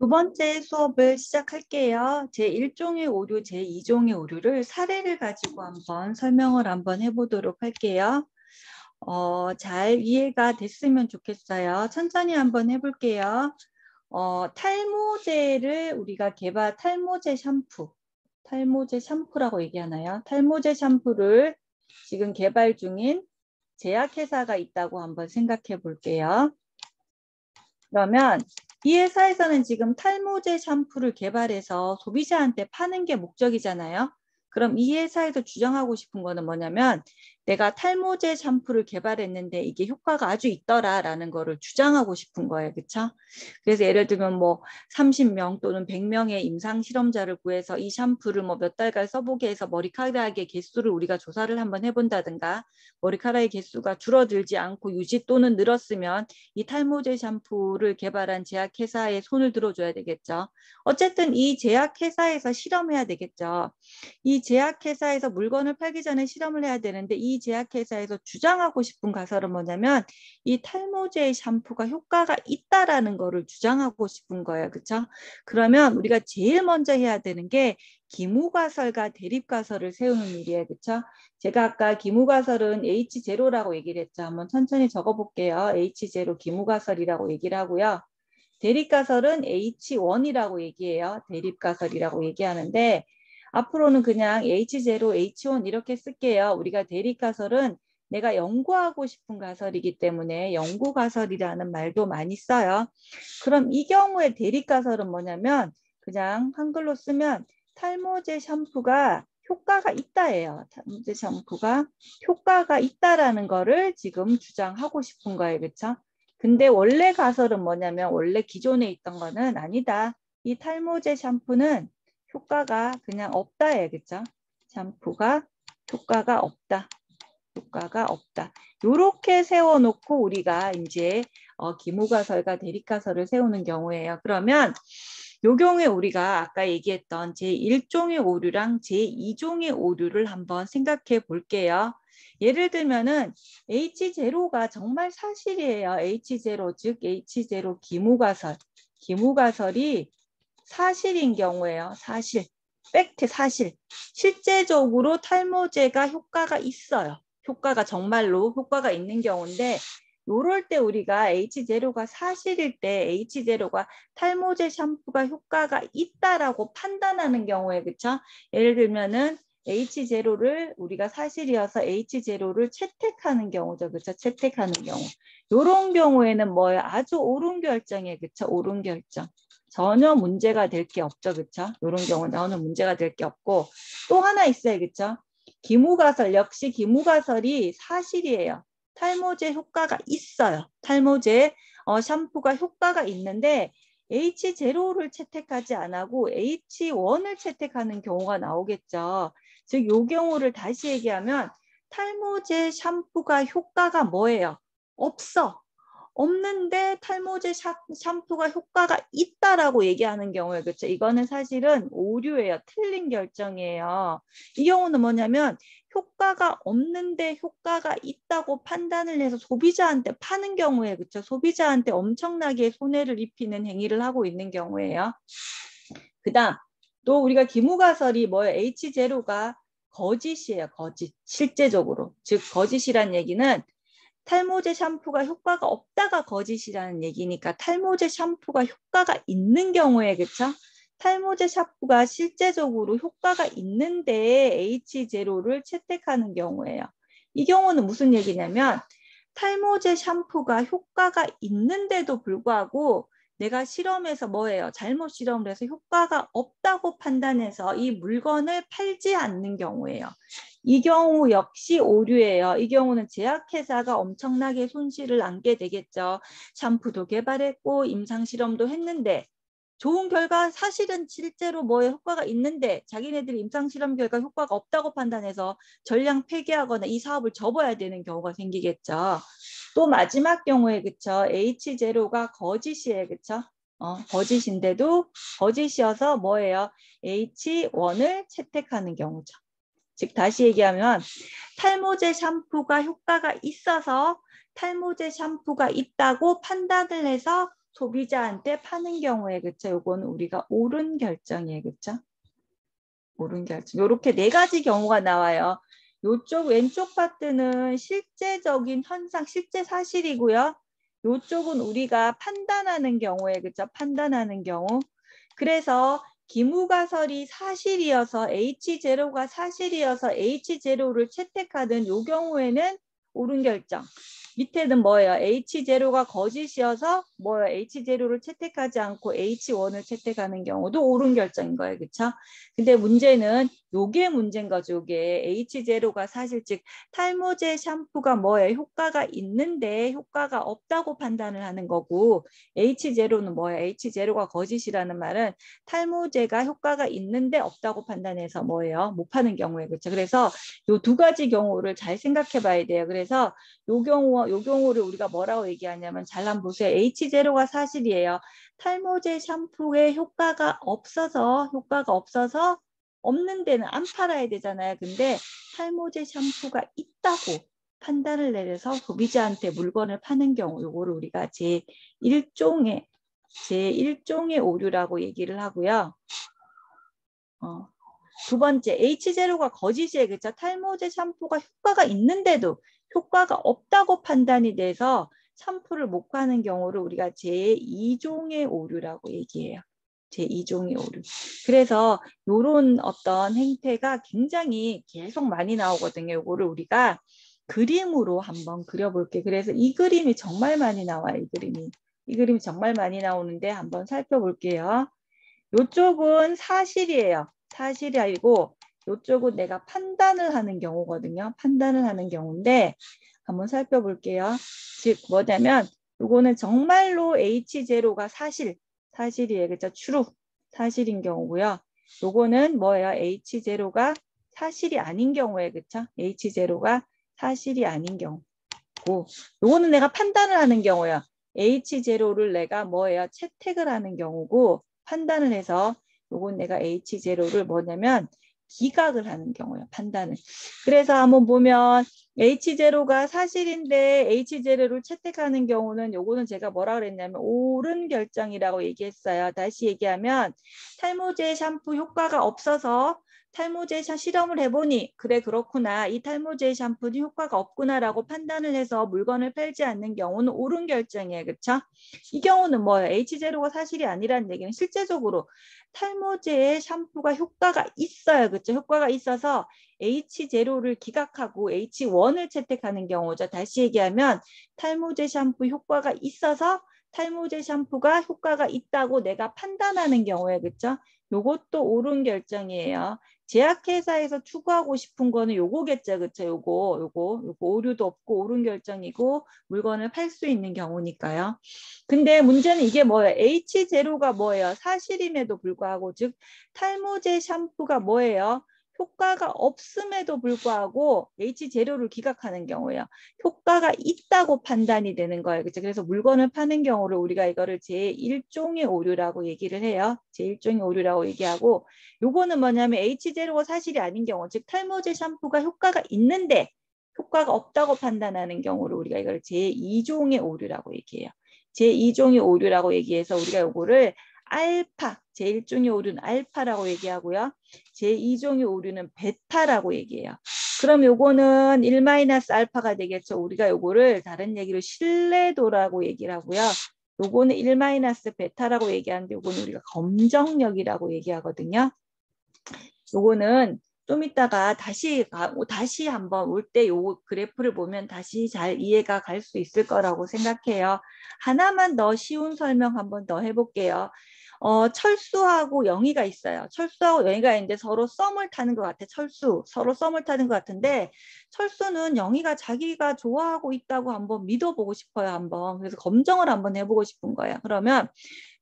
두 번째 수업을 시작할게요. 제1종의 오류, 제2종의 오류를 사례를 가지고 설명을 해보도록 할게요. 잘 이해가 됐으면 좋겠어요. 천천히 한번 해볼게요. 탈모제를 우리가 탈모제 샴푸라고 얘기하나요? 탈모제 샴푸를 지금 개발 중인 제약회사가 있다고 한번 생각해 볼게요. 그러면 이 회사에서는 지금 탈모제 샴푸를 개발해서 소비자한테 파는 게 목적이잖아요. 그럼 이 회사에서 주장하고 싶은 거는 뭐냐면 내가 탈모제 샴푸를 개발했는데 이게 효과가 아주 있더라라는 거를 주장하고 싶은 거예요. 그렇죠? 그래서 예를 들면 뭐 30명 또는 100명의 임상 실험자를 구해서 이 샴푸를 뭐 몇 달간 써보게 해서 머리카락의 개수를 우리가 조사를 한번 해본다든가 머리카락의 개수가 줄어들지 않고 유지 또는 늘었으면 이 탈모제 샴푸를 개발한 제약회사에 손을 들어줘야 되겠죠. 어쨌든 이 제약회사에서 실험해야 되겠죠. 이 제약회사에서 물건을 팔기 전에 실험을 해야 되는데 이 제약회사에서 주장하고 싶은 가설은 뭐냐면 이 탈모제 샴푸가 효과가 있다라는 거를 주장하고 싶은 거예요. 그렇죠? 그러면 우리가 제일 먼저 해야 되는 게 기무가설과 대립가설을 세우는 일이에요. 그렇죠? 제가 아까 기무가설은 H0라고 얘기를 했죠. 한번 천천히 적어볼게요. H0 기무가설이라고 얘기를 하고요. 대립가설은 H1이라고 얘기해요. 대립가설이라고 얘기하는데 앞으로는 그냥 H0, H1 이렇게 쓸게요. 우리가 대립가설은 내가 연구하고 싶은 가설이기 때문에 연구가설이라는 말도 많이 써요. 그럼 이 경우에 대립가설은 뭐냐면 그냥 한글로 쓰면 탈모제 샴푸가 효과가 있다예요. 탈모제 샴푸가 효과가 있다라는 거를 지금 주장하고 싶은 거예요. 그렇죠? 근데 원래 가설은 뭐냐면 원래 기존에 있던 거는 아니다. 이 탈모제 샴푸는 효과가 그냥 없다예요. 그렇죠? 샴푸가 효과가 없다. 효과가 없다. 이렇게 세워놓고 우리가 이제 기무가설과 대립가설을 세우는 경우예요. 그러면 요 경우에 우리가 아까 얘기했던 제1종의 오류랑 제2종의 오류를 한번 생각해 볼게요. 예를 들면은 H0가 정말 사실이에요. H0 즉 H0 기무가설. 기무가설이 사실인 경우에요. 사실. 팩트 사실. 실제적으로 탈모제가 효과가 있어요. 효과가 정말로 효과가 있는 경우인데 요럴 때 우리가 H0가 사실일 때 H0가 탈모제 샴푸가 효과가 있다라고 판단하는 경우에 그쵸? 예를 들면은 H0를 우리가 사실이어서 H0를 채택하는 경우죠. 그쵸? 채택하는 경우. 요런 경우에는 뭐예요? 아주 옳은 결정이에요. 그쵸? 옳은 결정. 전혀 문제가 될 게 없죠. 그쵸? 이런 경우는 전혀 문제가 될 게 없고 또 하나 있어요. 그쵸? 기무가설 역시 기무가설이 사실이에요. 탈모제 효과가 있어요. 탈모제 샴푸가 효과가 있는데 H0를 채택하지 않고 H1을 채택하는 경우가 나오겠죠. 즉, 이 경우를 다시 얘기하면 탈모제 샴푸가 효과가 뭐예요? 없어. 없는데 탈모제 샴푸가 효과가 있다라고 얘기하는 경우에 그렇죠. 이거는 사실은 오류예요. 틀린 결정이에요. 이 경우는 뭐냐면 효과가 없는데 효과가 있다고 판단을 해서 소비자한테 파는 경우에 그렇죠. 소비자한테 엄청나게 손해를 입히는 행위를 하고 있는 경우에요. 그다음 또 우리가 기무가설이 뭐예요? H0가 거짓이에요. 거짓. 실제적으로. 즉 거짓이란 얘기는 탈모제 샴푸가 효과가 없다가 거짓이라는 얘기니까 탈모제 샴푸가 효과가 있는 경우에 그쵸? 탈모제 샴푸가 실제적으로 효과가 있는데 H0를 채택하는 경우예요. 이 경우는 무슨 얘기냐면 탈모제 샴푸가 효과가 있는데도 불구하고 내가 실험해서 뭐예요? 잘못 실험을 해서 효과가 없다고 판단해서 이 물건을 팔지 않는 경우예요. 이 경우 역시 오류예요. 이 경우는 제약회사가 엄청나게 손실을 안게 되겠죠. 샴푸도 개발했고 임상실험도 했는데 좋은 결과 사실은 실제로 뭐에 효과가 있는데 자기네들이 임상실험 결과 효과가 없다고 판단해서 전량 폐기하거나 이 사업을 접어야 되는 경우가 생기겠죠. 또 마지막 경우에 그쵸 H0가 거짓이에요. 그쵸? 거짓인데도 거짓이어서 뭐예요? H1을 채택하는 경우죠. 즉 다시 얘기하면 탈모제 샴푸가 효과가 있어서 탈모제 샴푸가 있다고 판단을 해서 소비자한테 파는 경우에 그쵸? 요거는 우리가 옳은 결정이에요. 그쵸? 옳은 결정. 이렇게 네 가지 경우가 나와요. 요쪽 왼쪽 파트는 실제적인 현상, 실제 사실이고요. 요쪽은 우리가 판단하는 경우에 그쵸? 판단하는 경우. 그래서 기무가설이 사실이어서 H0가 사실이어서 H0를 채택하는 요 경우에는 옳은 결정. 밑에는 뭐예요? H0가 거짓이어서 뭐예요? H0를 채택하지 않고 H1을 채택하는 경우도 옳은 결정인 거예요. 그쵸? 근데 문제는 요게 문제인 거죠. 요게 H0가 사실 즉 탈모제 샴푸가 뭐예요? 효과가 있는데 효과가 없다고 판단을 하는 거고 H0는 뭐예요? H0가 거짓이라는 말은 탈모제가 효과가 있는데 없다고 판단해서 뭐예요? 못 파는 경우에 그렇죠. 그래서 요 두 가지 경우를 잘 생각해 봐야 돼요. 그래서 요 경우를 우리가 뭐라고 얘기하냐면 잘 한번 보세요. H0가 사실이에요. 탈모제 샴푸의 효과가 없어서 없는 데는 안 팔아야 되잖아요. 근데 탈모제 샴푸가 있다고 판단을 내려서 소비자한테 물건을 파는 경우 요거를 우리가 제1종의 오류라고 얘기를 하고요. 두 번째, H0가 거짓이에요. 그렇죠? 탈모제 샴푸가 효과가 있는데도 효과가 없다고 판단이 돼서 샴푸를 못 가는 경우를 우리가 제2종의 오류라고 얘기해요. 제2종의 오류. 그래서 이런 어떤 행태가 굉장히 계속 많이 나오거든요. 이거를 우리가 그림으로 한번 그려볼게요. 그래서 이 그림이 정말 많이 나와요. 이 그림이 정말 많이 나오는데 한번 살펴볼게요. 이쪽은 사실이에요. 사실이 아니고 이쪽은 내가 판단을 하는 경우거든요. 판단을 하는 경우인데 한번 살펴볼게요. 즉 뭐냐면 이거는 정말로 H0가 사실이에요. 그렇죠? true 사실인 경우고요. 요거는 뭐예요? H0가 사실이 아닌 경우에 그렇죠? H0가 사실이 아닌 경우고 요거는 내가 판단을 하는 경우야. H0를 내가 뭐예요? 채택을 하는 경우고 판단을 해서 요건 내가 H0를 뭐냐면 기각을 하는 경우야. 판단을. 그래서 한번 보면 H0가 사실인데 H0를 채택하는 경우는 요거는 제가 뭐라 그랬냐면 옳은 결정이라고 얘기했어요. 다시 얘기하면 탈모제 샴푸 효과가 없어서 탈모제 실험을 해보니 그래 그렇구나. 이 탈모제 샴푸는 효과가 없구나라고 판단을 해서 물건을 팔지 않는 경우는 옳은 결정이에요. 그렇죠? 이 경우는 뭐예요? H0가 사실이 아니라는 얘기는 실제적으로 탈모제의 샴푸가 효과가 있어요. 그렇죠? 효과가 있어서 H0를 기각하고 H1을 채택하는 경우죠. 다시 얘기하면 탈모제 샴푸 효과가 있어서 탈모제 샴푸가 효과가 있다고 내가 판단하는 경우에 그렇죠? 요것도 옳은 결정이에요. 제약회사에서 추구하고 싶은 거는 요거겠죠. 그쵸? 요거 오류도 없고 옳은 결정이고 물건을 팔 수 있는 경우니까요. 근데 문제는 이게 뭐예요? H0가 뭐예요? 사실임에도 불구하고 즉 탈모제 샴푸가 뭐예요? 효과가 없음에도 불구하고 H0를 기각하는 경우예요. 효과가 있다고 판단이 되는 거예요. 그렇죠? 그래서 물건을 파는 경우를 우리가 이거를 제1종의 오류라고 얘기를 해요. 제1종의 오류라고 얘기하고 요거는 뭐냐면 H0가 사실이 아닌 경우 즉 탈모제 샴푸가 효과가 있는데 효과가 없다고 판단하는 경우를 우리가 이걸 제2종의 오류라고 얘기해요. 제2종의 오류라고 얘기해서 우리가 요거를 알파, 제1종의 오류는 알파라고 얘기하고요. 제2종의 오류는 베타라고 얘기해요. 그럼 요거는 1-알파가 되겠죠. 우리가 요거를 다른 얘기로 신뢰도라고 얘기를 하고요. 요거는 1-베타라고 얘기하는데 요거는 우리가 검정력이라고 얘기하거든요. 요거는 좀 이따가 다시 한번 올 때 요 그래프를 보면 다시 잘 이해가 갈 수 있을 거라고 생각해요. 하나만 더 쉬운 설명 한번 더 해볼게요. 철수하고 영희가 있어요. 철수하고 영희가 있는데 서로 썸을 타는 것 같아. 서로 썸을 타는 것 같은데 철수는 영희가 자기가 좋아하고 있다고 한번 믿어보고 싶어요. 한번. 그래서 검정을 한번 해보고 싶은 거예요. 그러면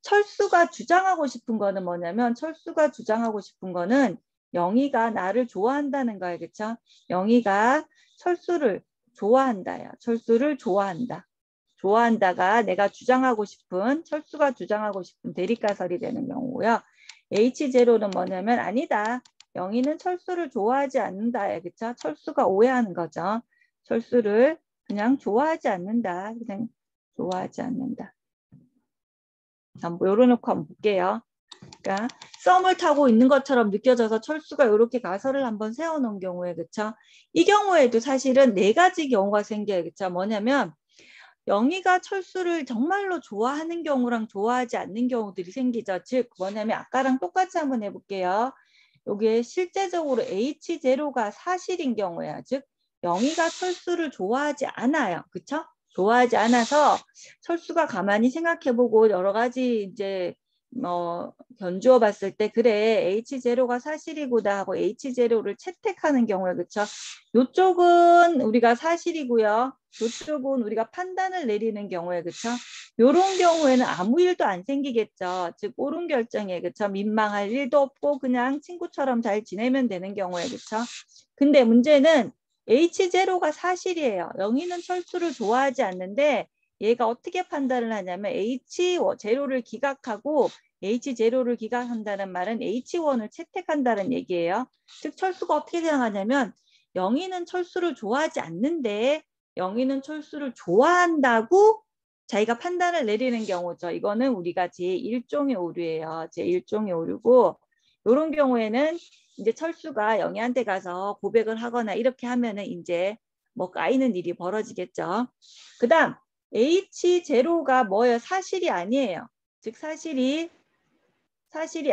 철수가 주장하고 싶은 거는 뭐냐면 철수가 주장하고 싶은 거는 영희가 나를 좋아한다는 거예요. 그렇죠? 영희가 철수를 좋아한다요. 철수를 좋아한다. 좋아한다가 내가 주장하고 싶은 철수가 주장하고 싶은 대립가설이 되는 경우고요. H0는 뭐냐면 아니다. 영희는 철수를 좋아하지 않는다. 그렇죠? 철수가 오해하는 거죠. 철수를 그냥 좋아하지 않는다. 그냥 좋아하지 않는다. 한번 열어놓고 한번 볼게요. 그러니까 썸을 타고 있는 것처럼 느껴져서 철수가 이렇게 가설을 한번 세워놓은 경우에, 그쵸? 이 경우에도 사실은 네 가지 경우가 생겨요. 그쵸? 뭐냐면 영희가 철수를 정말로 좋아하는 경우랑 좋아하지 않는 경우들이 생기죠. 즉 뭐냐면 아까랑 똑같이 한번 해볼게요. 여기에 실제적으로 H0가 사실인 경우야. 즉 영희가 철수를 좋아하지 않아요. 그쵸? 좋아하지 않아서 철수가 가만히 생각해보고 여러 가지 이제 견주어 봤을 때 그래 H0가 사실이구나 하고 H0를 채택하는 경우에, 그쵸? 이쪽은 우리가 사실이고요. 이쪽은 우리가 판단을 내리는 경우에, 그쵸? 이런 경우에는 아무 일도 안 생기겠죠. 즉 옳은 결정에, 그쵸? 민망할 일도 없고 그냥 친구처럼 잘 지내면 되는 경우에, 그쵸? 근데 문제는 H0가 사실이에요. 영희는 철수를 좋아하지 않는데 얘가 어떻게 판단을 하냐면 H0를 기각하고 H0를 기각한다는 말은 H1을 채택한다는 얘기예요. 즉 철수가 어떻게 생각하냐면 영희는 철수를 좋아하지 않는데 영희는 철수를 좋아한다고 자기가 판단을 내리는 경우죠. 이거는 우리가 제1종의 오류예요. 제1종의 오류고 이런 경우에는 이제 철수가 영희한테 가서 고백을 하거나 이렇게 하면은 이제 뭐 까이는 일이 벌어지겠죠. 그 다음 H0가 뭐예요? 사실이 아니에요. 즉 사실이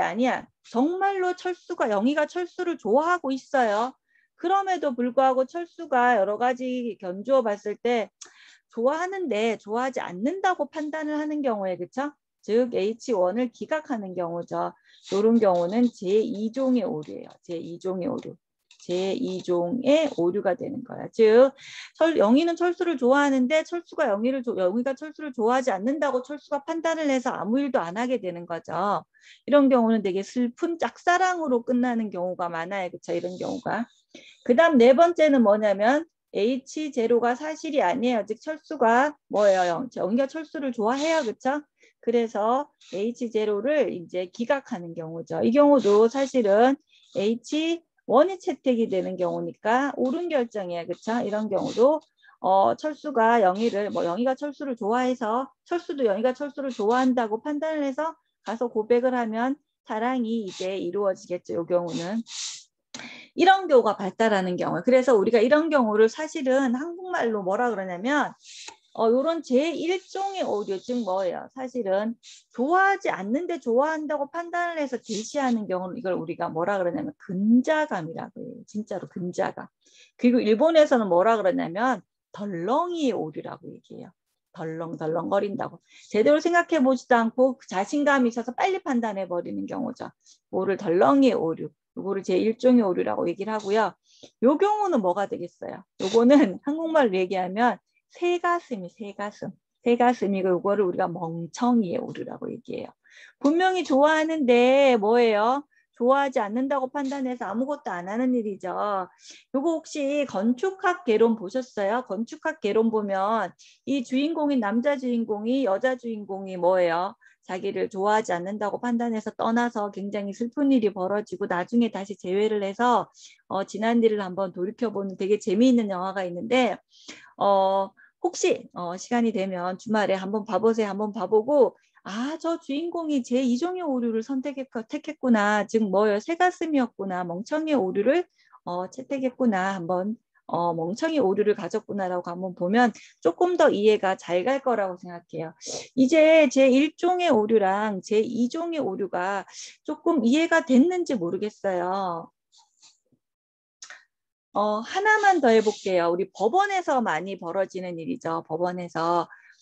아니야. 정말로 철수가 영희가 철수를 좋아하고 있어요. 그럼에도 불구하고 철수가 여러 가지 견주어 봤을 때 좋아하는데 좋아하지 않는다고 판단을 하는 경우에, 그쵸? 즉 H1을 기각하는 경우죠. 이런 경우는 제2종의 오류예요. 제2종의 오류. 제2종의 오류가 되는 거야. 즉 영희는 철수를 좋아하는데 영희가 철수를 좋아하지 않는다고 철수가 판단을 해서 아무 일도 안 하게 되는 거죠. 이런 경우는 되게 슬픈 짝사랑으로 끝나는 경우가 많아요. 그쵸? 이런 경우가. 그 다음 네 번째는 뭐냐면 H0가 사실이 아니에요. 즉 철수가 뭐예요? 영희가 철수를 좋아해요. 그쵸? 그래서 H0를 이제 기각하는 경우죠. 이 경우도 사실은 H1이 채택이 되는 경우니까 옳은 결정이에요. 그쵸? 이런 경우도 철수가 영희가 철수를 좋아해서 철수도 영희가 철수를 좋아한다고 판단을 해서 가서 고백을 하면 사랑이 이제 이루어지겠죠. 이 경우는. 이런 경우가 발달하는 경우. 그래서 우리가 이런 경우를 사실은 한국말로 뭐라 그러냐면 요런 제1종의 오류, 즉 뭐예요? 사실은 좋아하지 않는데 좋아한다고 판단을 해서 제시하는 경우는 이걸 우리가 뭐라 그러냐면 근자감이라고 해요. 진짜로 근자감. 그리고 일본에서는 뭐라 그러냐면 덜렁이의 오류라고 얘기해요. 덜렁덜렁거린다고. 제대로 생각해 보지도 않고 자신감이 있어서 빨리 판단해 버리는 경우죠. 뭐를 덜렁이의 오류. 요거를 제1종의 오류라고 얘기를 하고요. 요 경우는 뭐가 되겠어요? 요거는 한국말로 얘기하면 새가슴이고 요거를 우리가 멍청이의 오류라고 얘기해요. 분명히 좋아하는데 뭐예요? 좋아하지 않는다고 판단해서 아무것도 안 하는 일이죠. 요거 혹시 건축학 개론 보셨어요? 건축학 개론 보면 이 주인공인 남자 주인공이 여자 주인공이 뭐예요? 자기를 좋아하지 않는다고 판단해서 떠나서 굉장히 슬픈 일이 벌어지고 나중에 다시 재회를 해서 지난 일을 한번 돌이켜보는 되게 재미있는 영화가 있는데 혹시 시간이 되면 주말에 한번 봐보세요. 한번 봐보고 저 주인공이 제2종의 오류를 택했구나. 즉 뭐예요? 새가슴이었구나. 멍청이의 오류를 채택했구나. 한번 멍청이 오류를 가졌구나라고 한번 보면 조금 더 이해가 잘 갈 거라고 생각해요. 이제 제1종의 오류랑 제2종의 오류가 조금 이해가 됐는지 모르겠어요. 하나만 더 해볼게요. 우리 법원에서 많이 벌어지는 일이죠.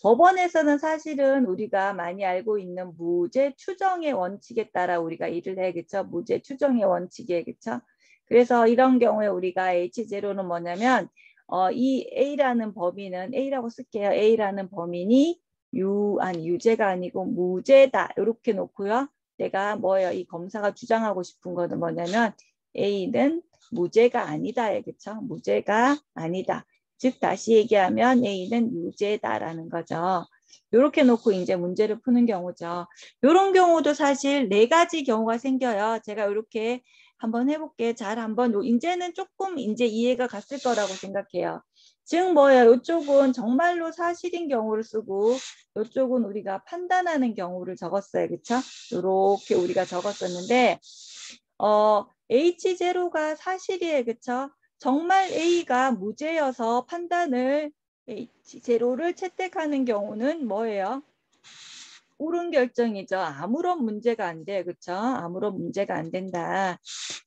법원에서는 사실은 우리가 많이 알고 있는 무죄 추정의 원칙에 따라 우리가 일을 해, 그쵸? 무죄 추정의 원칙에, 그쵸? 그래서 이런 경우에 우리가 H0는 뭐냐면, 이 A라는 범인은, A라고 쓸게요. A라는 범인이 유죄가 아니고 무죄다. 이렇게 놓고요. 내가 뭐예요? 이 검사가 주장하고 싶은 거는 뭐냐면, A는 무죄가 아니다. 그쵸? 무죄가 아니다. 즉 다시 얘기하면 A는 유죄다라는 거죠. 이렇게 놓고 이제 문제를 푸는 경우죠. 이런 경우도 사실 네 가지 경우가 생겨요. 제가 이렇게 한번 해볼게. 잘 한번 이제는 조금 이제 이해가 갔을 거라고 생각해요. 즉 뭐예요? 이쪽은 정말로 사실인 경우를 쓰고 이쪽은 우리가 판단하는 경우를 적었어요. 그렇죠? 이렇게 우리가 적었었는데 H0가 사실이에요. 그렇죠? 정말 A가 무죄여서 판단을 H0를 채택하는 경우는 뭐예요? 옳은 결정이죠. 아무런 문제가 안 돼. 그렇죠? 아무런 문제가 안 된다.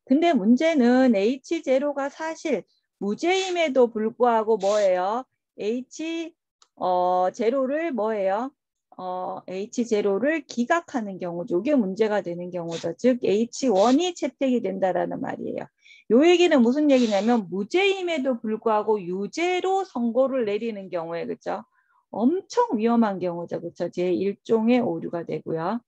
근데 문제는 H0가 사실 무죄임에도 불구하고 뭐예요? H0를 뭐예요? H0를 기각하는 경우죠. 이게 문제가 되는 경우죠. 즉 H1이 채택이 된다라는 말이에요. 요 얘기는 무슨 얘기냐면 무죄임에도 불구하고 유죄로 선고를 내리는 경우에 그렇죠? 엄청 위험한 경우죠. 그렇죠? 제1종의 오류가 되고요.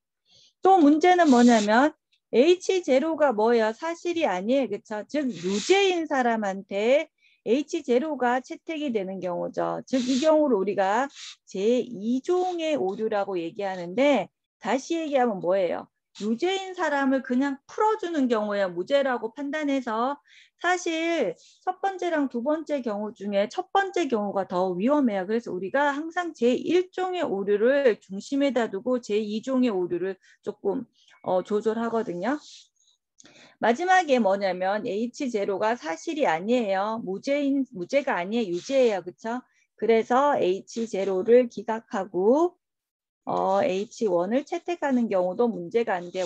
또 문제는 뭐냐면 H0가 뭐야? 사실이 아니에요. 그렇죠? 즉 유죄인 사람한테 H0가 채택이 되는 경우죠. 즉 이 경우를 우리가 제2종의 오류라고 얘기하는데 다시 얘기하면 뭐예요? 유죄인 사람을 그냥 풀어주는 경우에 무죄라고 판단해서 사실 첫 번째랑 두 번째 경우 중에 첫 번째 경우가 더 위험해요. 그래서 우리가 항상 제1종의 오류를 중심에다 두고 제2종의 오류를 조금 조절하거든요. 마지막에 뭐냐면 H0가 사실이 아니에요. 무죄가 아니에요. 유죄예요. 그렇죠? 그래서 H0를 기각하고 H1을 채택하는 경우도 문제가 안 돼요.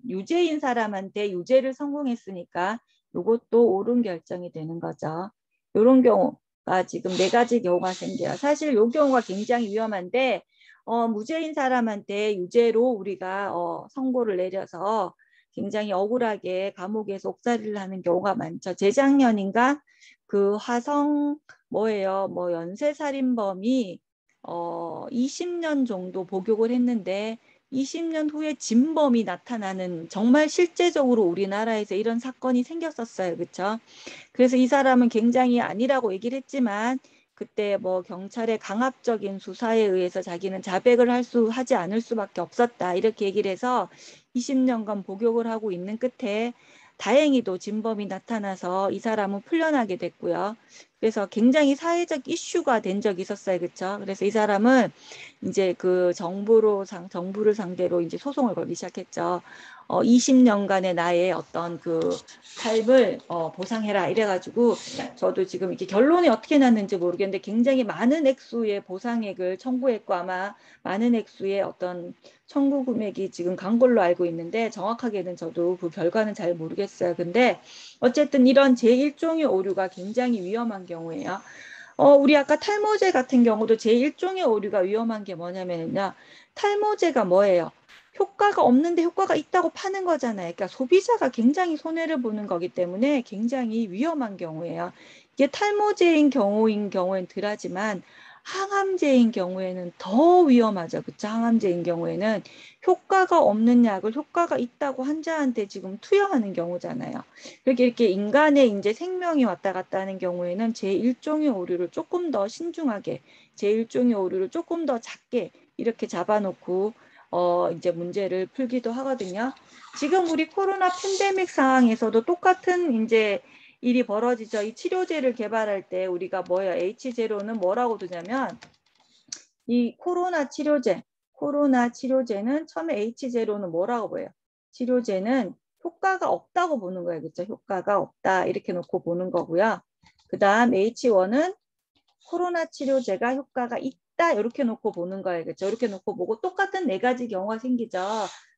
유죄인 사람한테 유죄를 성공했으니까 이것도 옳은 결정이 되는 거죠. 이런 경우가 지금 4가지 경우가 생겨요. 사실 이 경우가 굉장히 위험한데 무죄인 사람한테 유죄로 우리가 선고를 내려서 굉장히 억울하게 감옥에서 옥살이를 하는 경우가 많죠. 재작년인가 그 화성 뭐예요? 뭐 연쇄살인범이 20년 정도 복역을 했는데 20년 후에 진범이 나타나는 정말 실제적으로 우리나라에서 이런 사건이 생겼었어요. 그렇죠? 그래서 이 사람은 굉장히 아니라고 얘기를 했지만 그때 뭐 경찰의 강압적인 수사에 의해서 자기는 자백을 하지 않을 수밖에 없었다. 이렇게 얘기를 해서 20년간 복역을 하고 있는 끝에 다행히도 진범이 나타나서 이 사람은 풀려나게 됐고요. 그래서 굉장히 사회적 이슈가 된 적이 있었어요. 그렇죠? 그래서 이 사람은 이제 그 정부를 상대로 이제 소송을 걸기 시작했죠. 20년간의 나의 어떤 그 삶을 보상해라 이래가지고 저도 지금 이렇게 결론이 어떻게 났는지 모르겠는데 굉장히 많은 액수의 보상액을 청구했고 아마 많은 액수의 어떤 청구 금액이 지금 간 걸로 알고 있는데 정확하게는 저도 그 결과는 잘 모르겠어요. 근데 어쨌든 이런 제1종의 오류가 굉장히 위험한 경우예요. 우리 아까 탈모제 같은 경우도 제1종의 오류가 위험한 게 뭐냐면요. 탈모제가 뭐예요? 효과가 없는데 효과가 있다고 파는 거잖아요. 그러니까 소비자가 굉장히 손해를 보는 거기 때문에 굉장히 위험한 경우예요. 이게 탈모제인 경우엔 덜하지만 항암제인 경우에는 더 위험하죠. 그쵸? 항암제인 경우에는 효과가 없는 약을 효과가 있다고 환자한테 지금 투여하는 경우잖아요. 이렇게 인간의 이제 생명이 왔다 갔다 하는 경우에는 제1종의 오류를 조금 더 신중하게, 제1종의 오류를 조금 더 작게 이렇게 잡아놓고 이제 문제를 풀기도 하거든요. 지금 우리 코로나 팬데믹 상황에서도 똑같은 이제 일이 벌어지죠. 이 치료제를 개발할 때 우리가 뭐예요? H0는 뭐라고 두냐면 이 코로나 치료제는 처음에 H0는 뭐라고 보여요? 치료제는 효과가 없다고 보는 거예요. 그렇죠? 효과가 없다 이렇게 놓고 보는 거고요. 그 다음 H1은 코로나 치료제가 효과가 있다 이렇게 놓고 보는 거예요. 그렇죠? 이렇게 놓고 보고 똑같은 4가지 경우가 생기죠.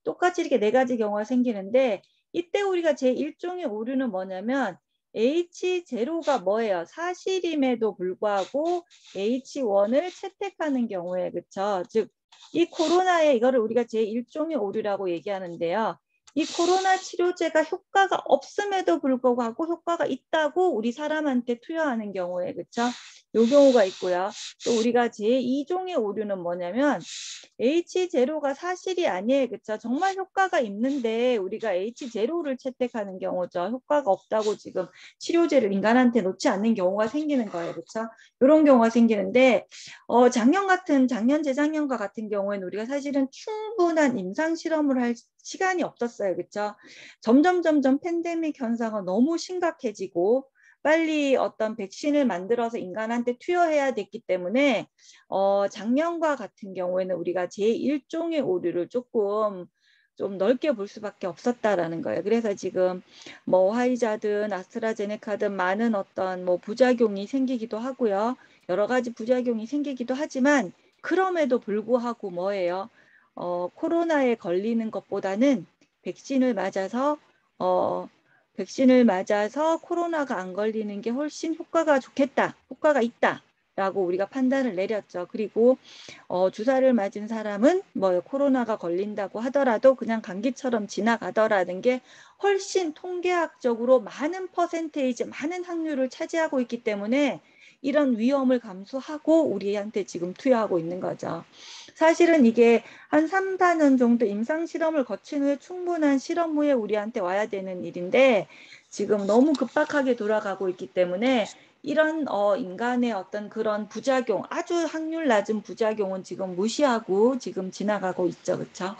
똑같이 이렇게 4가지 경우가 생기는데 이때 우리가 제1종의 오류는 뭐냐면 H0가 뭐예요? 사실임에도 불구하고 H1을 채택하는 경우에 그렇죠? 즉 이 코로나에 이거를 우리가 제1종의 오류라고 얘기하는데요. 이 코로나 치료제가 효과가 없음에도 불구하고 효과가 있다고 우리 사람한테 투여하는 경우에 그렇죠? 요 경우가 있고요. 또 우리가 제2종의 오류는 뭐냐면 H0가 사실이 아니에요. 그렇죠? 정말 효과가 있는데 우리가 H0를 채택하는 경우죠. 효과가 없다고 지금 치료제를 인간한테 놓지 않는 경우가 생기는 거예요. 그렇죠? 이런 경우가 생기는데 작년 재작년과 같은 경우에는 우리가 사실은 충분한 임상 실험을 할 시간이 없었어요. 그렇죠? 점점 팬데믹 현상은 너무 심각해지고 빨리 어떤 백신을 만들어서 인간한테 투여해야 됐기 때문에 작년과 같은 경우에는 우리가 제1종의 오류를 조금 좀 넓게 볼 수밖에 없었다라는 거예요. 그래서 지금 뭐 화이자든 아스트라제네카든 많은 어떤 뭐 부작용이 생기기도 하고요. 여러 가지 부작용이 생기기도 하지만 그럼에도 불구하고 뭐예요? 코로나에 걸리는 것보다는 백신을 맞아서 코로나가 안 걸리는 게 훨씬 효과가 좋겠다, 효과가 있다. 라고 우리가 판단을 내렸죠. 그리고 주사를 맞은 사람은 뭐 코로나가 걸린다고 하더라도 그냥 감기처럼 지나가더라는 게 훨씬 통계학적으로 많은 퍼센테이지, 많은 확률을 차지하고 있기 때문에 이런 위험을 감수하고 우리한테 지금 투여하고 있는 거죠. 사실은 이게 한 3, 4년 정도 임상실험을 거친 후에 충분한 실험 후에 우리한테 와야 되는 일인데 지금 너무 급박하게 돌아가고 있기 때문에 이런 인간의 어떤 그런 부작용, 아주 확률 낮은 부작용은 지금 무시하고 지금 지나가고 있죠. 그렇죠?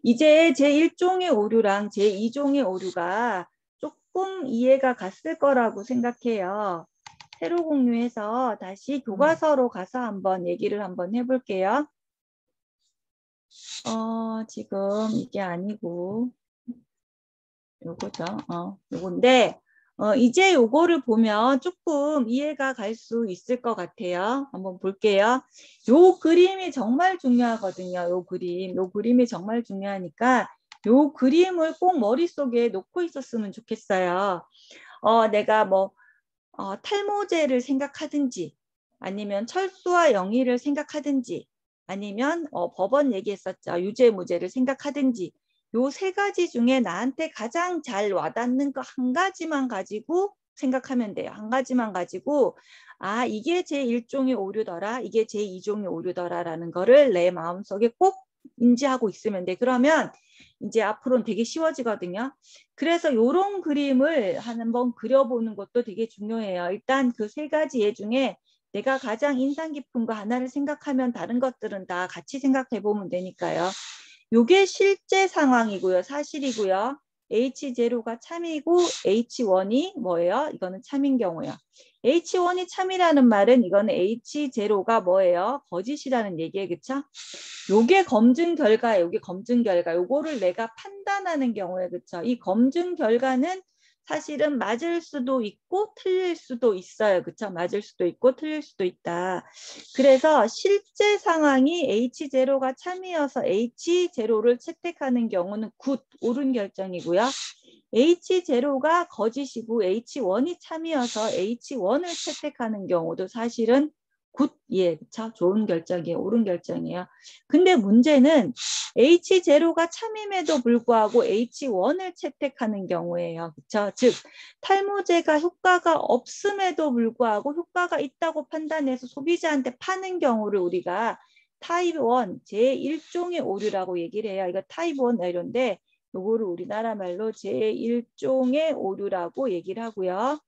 이제 제1종의 오류랑 제2종의 오류가 조금 이해가 갔을 거라고 생각해요. 세로 공유해서 다시 교과서로 가서 한번 얘기를 한번 해볼게요. 지금 이게 아니고 요거죠. 요건데 이제 요거를 보면 조금 이해가 갈 수 있을 것 같아요. 한번 볼게요. 요 그림이 정말 중요하거든요. 요 그림이 정말 중요하니까 요 그림을 꼭 머릿속에 놓고 있었으면 좋겠어요. 내가 뭐 탈모제를 생각하든지 아니면 철수와 영희를 생각하든지 아니면 법원 얘기했었죠. 유죄무죄를 생각하든지 요 세 가지 중에 나한테 가장 잘 와닿는 거 한 가지만 가지고 생각하면 돼요. 한 가지만 가지고 이게 제1종의 오류더라. 이게 제2종의 오류더라라는 거를 내 마음속에 꼭 인지하고 있으면 돼. 그러면 이제 앞으로는 되게 쉬워지거든요. 그래서 이런 그림을 한번 그려보는 것도 되게 중요해요. 일단 그 세 가지 예 중에 내가 가장 인상 깊은 거 하나를 생각하면 다른 것들은 다 같이 생각해 보면 되니까요. 이게 실제 상황이고요. 사실이고요. H0가 참이고 H1이 뭐예요? 이거는 참인 경우요. H1이 참이라는 말은 이거는 H0가 뭐예요? 거짓이라는 얘기예요. 그쵸? 요게 검증 결과예요. 요게 검증 결과. 요거를 내가 판단하는 경우에 그쵸? 이 검증 결과는 사실은 맞을 수도 있고 틀릴 수도 있어요. 그쵸? 맞을 수도 있고 틀릴 수도 있다. 그래서 실제 상황이 H0가 참이어서 H0를 채택하는 경우는 굿, 옳은 결정이고요. H0가 거짓이고 H1이 참이어서 H1을 채택하는 경우도 사실은 굿, 예, 그쵸? 좋은 결정이에요. 옳은 결정이에요. 근데 문제는 H0가 참임에도 불구하고 H1을 채택하는 경우예요. 그쵸? 즉, 탈모제가 효과가 없음에도 불구하고 효과가 있다고 판단해서 소비자한테 파는 경우를 우리가 타입 1, 제1종의 오류라고 얘기를 해요. 이거 타입 1 오류인데 요거를 우리나라 말로 제1종의 오류라고 얘기를 하고요.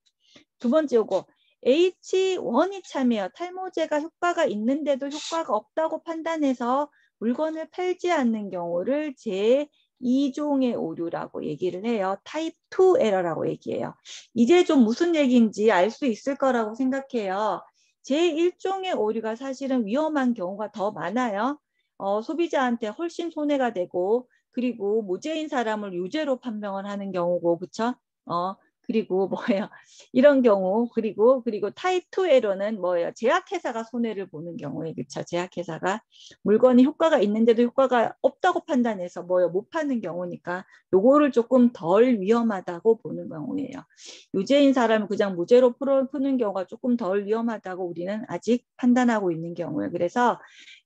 두 번째 요거 H1이 참이에요. 탈모제가 효과가 있는데도 효과가 없다고 판단해서 물건을 팔지 않는 경우를 제2종의 오류라고 얘기를 해요. 타입 2 에러라고 얘기해요. 이제 좀 무슨 얘기인지 알 수 있을 거라고 생각해요. 제1종의 오류가 사실은 위험한 경우가 더 많아요. 소비자한테 훨씬 손해가 되고 그리고 무죄인 사람을 유죄로 판명을 하는 경우고 그쵸? 그리고 뭐예요? 이런 경우 그리고 타입 2 에러는 뭐예요? 제약회사가 손해를 보는 경우에 그쵸? 제약회사가 물건이 효과가 있는데도 효과가 없다고 판단해서 뭐예요? 못 파는 경우니까 요거를 조금 덜 위험하다고 보는 경우예요. 유죄인 사람은 그냥 무죄로 푸는 경우가 조금 덜 위험하다고 우리는 아직 판단하고 있는 경우예요. 그래서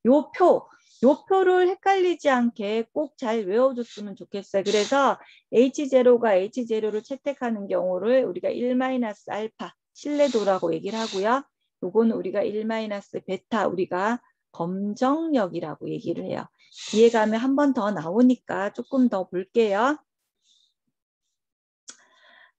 요 표를 헷갈리지 않게 꼭 잘 외워줬으면 좋겠어요. 그래서 H0가 H0를 채택하는 경우를 우리가 1-알파 신뢰도라고 얘기를 하고요. 요거는 우리가 1-베타 우리가 검정력이라고 얘기를 해요. 뒤에 가면 한 번 더 나오니까 조금 더 볼게요.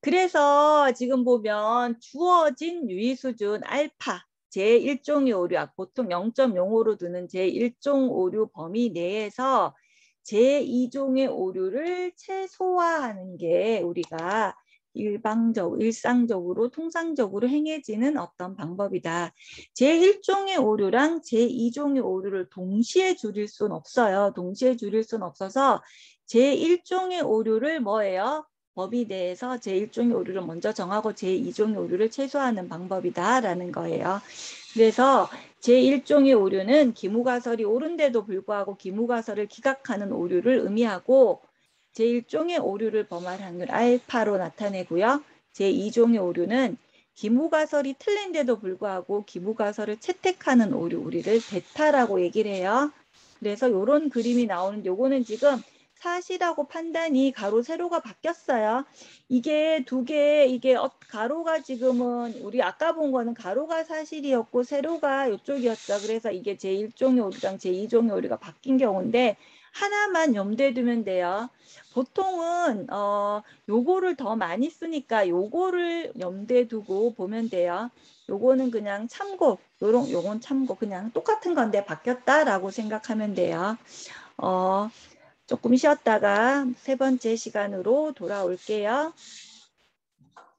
그래서 지금 보면 주어진 유의수준 알파 제1종의 오류, 보통 0.05로 두는 제1종 오류 범위 내에서 제2종의 오류를 최소화하는 게 우리가 일상적으로 통상적으로 행해지는 어떤 방법이다. 제1종의 오류랑 제2종의 오류를 동시에 줄일 수는 없어요. 동시에 줄일 수는 없어서 제1종의 오류를 뭐예요? 법이 내에서 제1종의 오류를 먼저 정하고 제2종의 오류를 최소화하는 방법이다라는 거예요. 그래서 제1종의 오류는 기무가설이 옳은데도 불구하고 기무가설을 기각하는 오류를 의미하고 제1종의 오류를 범할 확률 알파로 나타내고요. 제2종의 오류는 기무가설이 틀린데도 불구하고 기무가설을 채택하는 오류, 우리를 베타라고 얘기를 해요. 그래서 이런 그림이 나오는데 요거는 지금 사실하고 판단이 가로 세로가 바뀌었어요. 이게 두 개, 이게 가로가 지금은 우리 아까 본 거는 가로가 사실이었고 세로가 이쪽이었죠. 그래서 이게 제1종의 오류랑 제2종의 오류가 바뀐 경우인데 하나만 염두에 두면 돼요. 보통은 요거를 더 많이 쓰니까 요거를 염두에 두고 보면 돼요. 요거는 그냥 참고, 요건 참고 그냥 똑같은 건데 바뀌었다라고 생각하면 돼요. 조금 쉬었다가 세 번째 시간으로 돌아올게요.